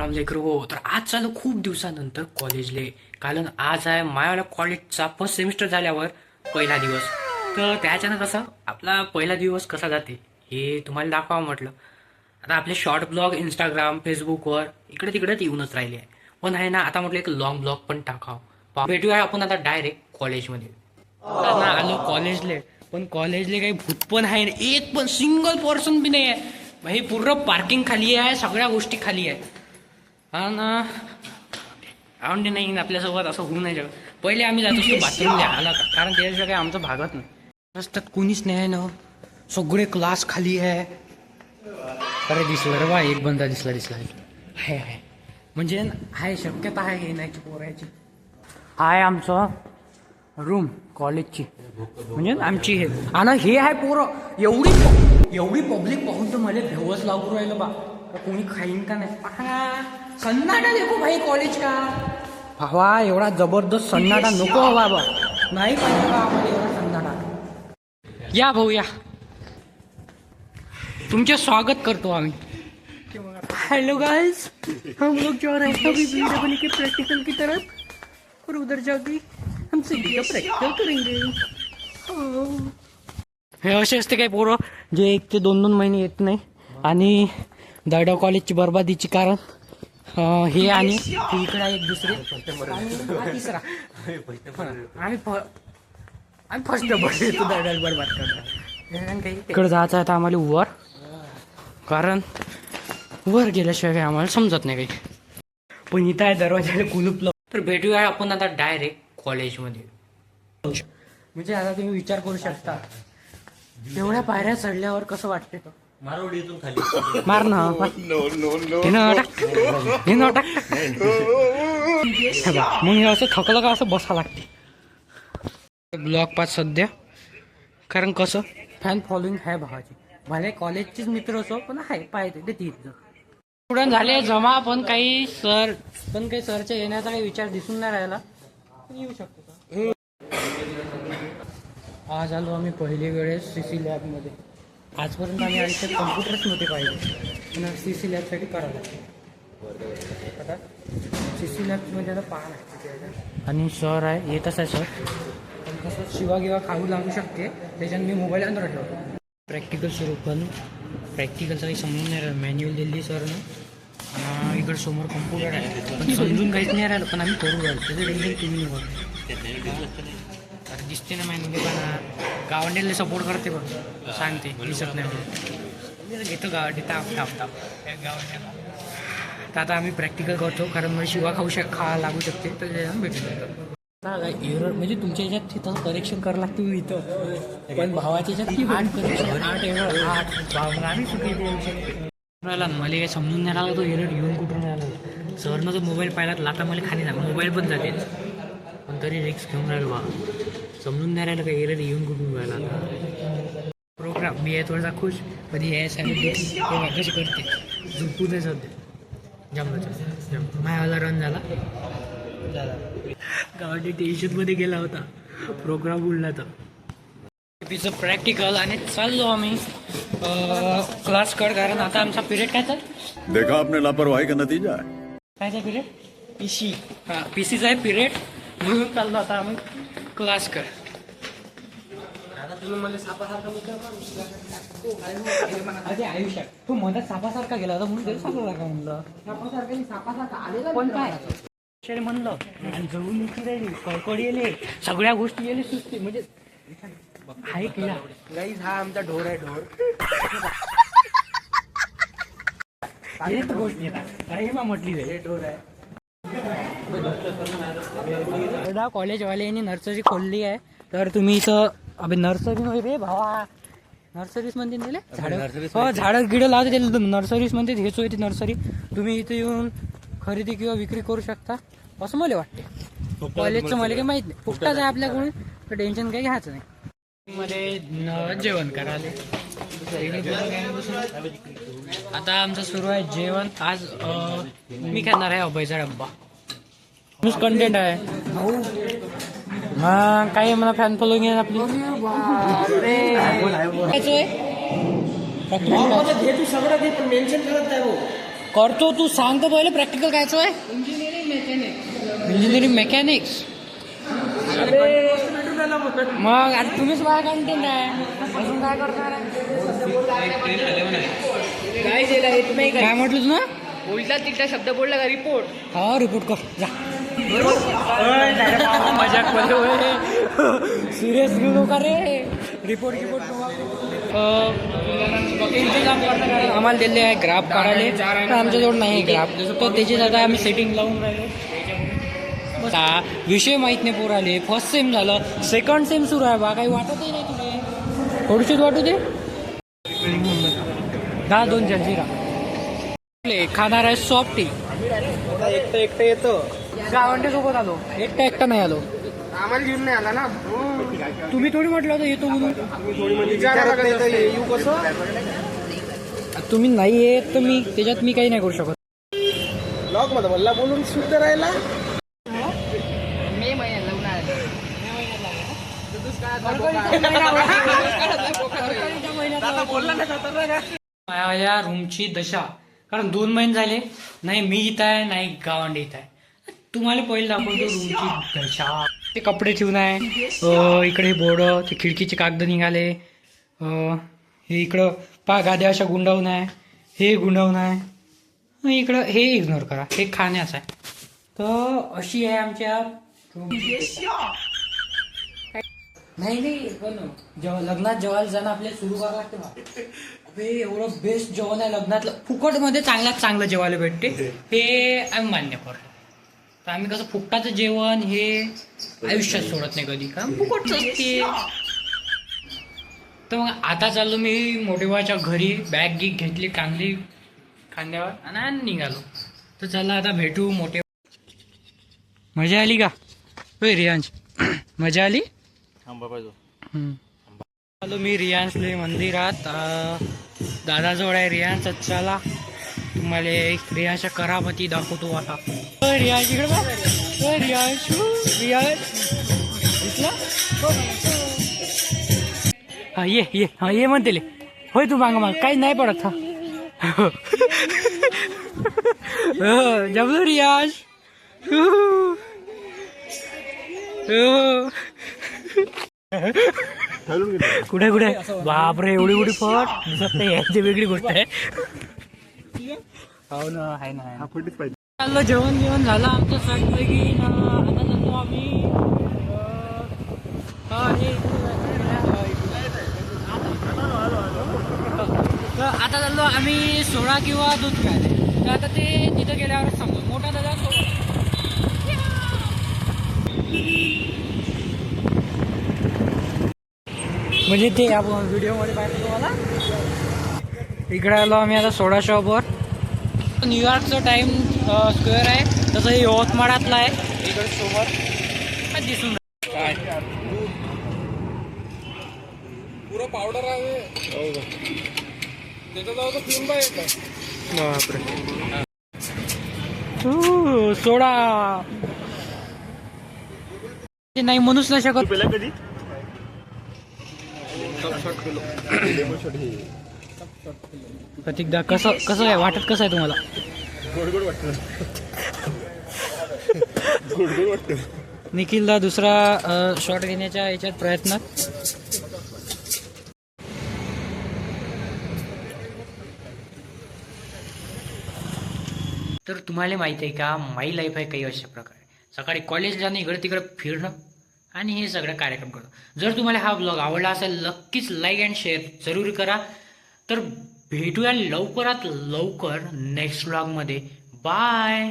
राम लेकर हो. तर आज चालू खूप दिवसानंतर कॉलेजले, कारण आज आहे माझ्या कॉलेजचा फर्स्ट सेमिस्टर झाल्यावर पहिला दिवस. तर त्याच्यानं कसं आपला पहिला दिवस कसा जाते हे तुम्हाला दाखवा म्हटलं. आता आपले शॉर्ट ब्लॉग इंस्टाग्राम फेसबुकवर इकडे तिकडेच येऊनच राहिले आहे. पण आहे ना, आता म्हटलं एक लॉंग ब्लॉग पण टाकावं. भेटूया आपण आता डायरेक्ट कॉलेजमध्ये. आता ना आलो कॉलेजले, पण कॉलेजले काही भूत पण आहे, एक पण सिंगल पर्सन बी नाही आहे भाई. पूर्ण पार्किंग खाली आहे, सगळ्या गोष्टी खाली आहे. हा ना, आवडे नाही आपल्यासोबत असं होऊ नाही शकत. पहिले आम्ही जात असतो बाथरूमला आला का, कारण त्याशिवाय काही आमचं भागत नाही. रस्त्यात कोणीच नाही आहे ना, सगळे क्लास खाली आहे. अरे दिसलं रे बा, एक बंदा दिसला आहे म्हणजे आहे, शक्यता आहे येण्याची पोरायची. आहे आमचं रूम कॉलेजची, म्हणजे आमची हे. आणि हे आहे पोरं, एवढी पब्लिक पाहून तर मला भेवच लागू राहिलं बा, कोणी खाईन का नाही. सन्नाटा देखो भाई कॉलेज का. भावा एवढा जबरदस्त सन्नाटा नको बाबा, नाही पाहिजे बा आम्हाला एवढा सन्नाटा. या भाऊ या, तुमचे स्वागत करतो आम्ही. हेलो गाइस, हम लोग जा रहे हैं अभी वृंदावन के प्रैक्टिकल की तरफ, और उधर जाके हम सीधी प्रैक्टिकल करेंगे. हे असे असते काही पोरं जे 1 ते 2 महिने येत नाही, आणि दर्डा कॉलेजची बर्बादीची कारण हे आणि इकडे एक दुसरे तिसरा आम्ही फर्स्ट येतो दर्डा बर्बाद करतो. इकडे जायचं आहे आम्हाला वर, कारण वर गेल्याशिवाय काही आम्हाला समजत नाही काही. पण इथं आहे दरवाजाला कुलूप. तर भेटूया आपण आता डायरेक्ट कॉलेजमध्ये. म्हणजे आता तुम्ही विचार करू शकता, एवढ्या पायऱ्या चढल्यावर कसं वाटते. मार ना, मग हे असं थकलं का असं बसा लागते. ब्लॉग पाच सध्या, कारण कसं फॅन फॉलोइंग आहे भावाची. भले कॉलेजचेच मित्र असो, पण आहे पाहिजे ते तीच स्टुडंट झाले जमा. पण काही सरच्या येण्याचा काही विचार दिसून नाही राहिला. येऊ शकतो. आज आलो आम्ही पहिली वेळेस CC लॅबमध्ये. आजपर्यंत आम्ही आयुष्यात कम्प्युटरच नव्हते पाहिजे, पण CC लॅबसाठी करावं लागते. आता CC लॅबमध्ये आता पाहा लागते. आणि सर आहे, येतच आहे सर, पण कसं शिवा खाऊ लागू शकते, त्याच्याने मी मोबाईल अंदर ठेवतो. प्रॅक्टिकल सुरू, पण प्रॅक्टिकलचा काही समजून नाही राहिलं. मॅन्युअल दिली सरनं, इकडे समोर कम्प्युटर आहे, पण समजून काहीच नाही राहिलं. पण आम्ही करू राहिलो, त्याचं टेन्शन तुम्ही नको. अरे दिसते ना मॅन्युअल, पण गावंडीला सपोर्ट करते, बघ सांगते दिसत नाही म्हणून घेतो गावंडी ताप गावंडीला. तर आता आम्ही प्रॅक्टिकल करतो, कारण मला शिवा खा लागू शकते, तर त्याच्यानं भेटून एरर. म्हणजे तुमच्या ह्याच्यात तिथं करेक्शन करावं लागतं इथं, पण भावाच्या ह्याच्यात 8 करेक्शन 8 एरर 8 आम्ही चुकी राहिला. मला काही समजून नाही राहिला तो एरर येऊन कुठून राहिला. सरनं जो मोबाईल पाहिला लाता मला खाली जाणार, मोबाईल पण जाते, पण तरी रिक्स घेऊन राहिलो बा. समजून नाही राहिलं का एरर येऊन कुठून राहिला. प्रोग्राम मी आहे थोडासा खुश, कधी हे तेव्हा कशी करते झुकू दे सध्या. जमलं माझ्यावाला रन झाला. गावाने टेन्शनमध्ये गेला होता, प्रोग्राम उडला तर. तिचं प्रॅक्टिकल आणि चाललो आम्ही क्लास कर, कारण आता आमचा पिरियड काय तर देखा आपने लापरवाही का नतीजा है. कायचा पिरियड PC. हां PCचा आहे पिरियड, म्हणून चाललो आता आम्ही क्लास कर. आयुष्यात तू मधात सापासारखा गेला होता, म्हणून सापासारखा म्हणलं. सापासारखा पण काय म्हणलं, आणि जवळून उठी राहिली, कडकडी येले, सगळ्या गोष्टी येले सुस्ती. म्हणजे आहे केला गाईज, हा आमचा ढोर आहे. ढोर हेच गोष्ट येतात, अरे मा म्हटली रे ढोर आहे. कॉलेजवाल्यांनी नर्सरी खोलली आहे, तर तुम्ही इथं अभि नर्सरी नाही रे भावा, नर्सरीज म्हणते दिले झाडं, झाडं गिडं लावते त्याला नर्सरीज म्हणते. हेच होती नर्सरी. तुम्ही इथे येऊन खरेदी किंवा विक्री करू शकता, असं मला वाटते. कॉलेजचं मला काही माहित नाही, फुकटाच आहे आपल्याकडून, तर टेन्शन काही घ्यायचं नाही. मध्ये जेवण करायला आता आमचं सुरू आहे जेवण. आज मी करणार आहे अभयचा डब्बा. न्यूज कंटेंट आहे हा, काही मला फॅन फॉलोइंग आहे आपली. करतो तू सांग तर पहिले प्रॅक्टिकल कायचं आहे इंजिनिअरिंग मेकॅनिक्स मग आता तुम्हीच मला कंटेंट आहे अजून काय करणार काय म्हटलं तू ना उलटा तिलटा शब्द बोलला का रिपोर्ट हा रिपोर्ट कर जा मजाक मध्ये सिरियस घेऊ नका रे रिपोर्ट इंतजाम करता आम्हाला दिले आहे ग्राफ काढायला तर आमच्याजवळ नाही ग्राफ तर त्याची आता आम्ही सेटिंग लावून राहिलो बस विषय माहीत नाही पोराले फर्स्ट सेम झालं सेकंड सेम सुरू आहे बा काही वाटतही नाही तुला थोडीशीच वाटू दे 2 जलजिरा खाणार आहे सॉफ्ट टी एकटं येतो गावंडे सोबत आलो एकटा नाही आलो आम्हाला घेऊन नाही आला ना तुम्ही थोडी म्हटलं होतं येतो म्हणून येऊ कसं तुम्ही नाही येत तर मी त्याच्यात मी काही नाही करू शकत लॉक मध्ये मला बोलून शुद्ध राहिला मे महिन्यात माझ्या रूमची दशा कारण 2 महिने झाले नाही मी इथं आहे नाही गावंडे इथं आहे तुम्हाला पहिले दाखवतो रूमची दशा ते कपडे ठेवून आहे इकडे बोर्ड ते खिडकीचे कागद निघाले हे इकडं गाद्या अशा गुंडावून आहे हे गुंडावून आहे इकडं हे इग्नोर करा हे खाण्याचं आहे तर अशी आहे आमच्या नाही पण जेव्हा लग्नात जेवायला जाणं आपल्याला सुरू करावं लागतं बा अबे एवढं बेस्ट जेवण आहे लग्नातलं फुकटमध्ये चांगल्यात चांगलं जेवायला भेटते हे आम्ही मान्य करतो तर आम्ही कसं फुकटाचं जेवण हे आयुष्यात सोडत नाही कधी का फुकटच असते तर मग आता चाललो मी मोठेबाच्या घरी बॅग गिग घेतली चांगली खांद्यावर आणि निघालो तर चला आता भेटू मोठे मजा आली का होय रियांश मजा आली आलो मी रियांशले मंदिरात दादाजवळ आहे रियांश चला तुम्हाला रियांशच्या करामती दाखवतो आता रियांश इकडे बघ रियांश दिसला हा ये म्हणते होय तू माग काही नाही पडत हा जमलो रियांश कुठे बापरे एवढी फट दिसत नाही याची वेगळी गोष्ट आहे हो ना आहे ना चाललं जेवण झालं आमचं सगळी ना आता चाललो आम्ही तर आता चाललो आम्ही सोडा किंवा दूध प्यायला तर आता ते तिथं गेल्यावर समजू मोठा दादा म्हणजे ते आपण व्हिडिओमध्ये पाहिलं तुम्हाला इकडे आलो आम्ही आता सोडा शॉपवर न्यूयॉर्कचं टाइम स्क्वेअर आहे तसं हे यवतमाळातलं आहे इकडे समोर दिसून काय पुरं पावडर आहे त्याचा जाऊ फिल्म बापरे सोडा नाही म्हणूच नाही शकत कधी प्रतीकदा कसं आहे वाटत कसं आहे तुम्हाला गोड वाटतं निखिलदा दुसरा शॉट घेण्याच्या याच्यात प्रयत्नात तर तुम्हाला माहिती आहे का माई लाईफ आहे काही अशा प्रकारे सकाळी कॉलेज जाणं इकडे तिकडे फिरणं आणि हे सगळं कार्यक्रम करणं जर तुम्हाला हा ब्लॉग आवडला असेल नक्कीच लाईक अँड शेअर जरूर करा तर भेटूया लवकरात लवकर नेक्स्ट ब्लॉगमध्ये बाय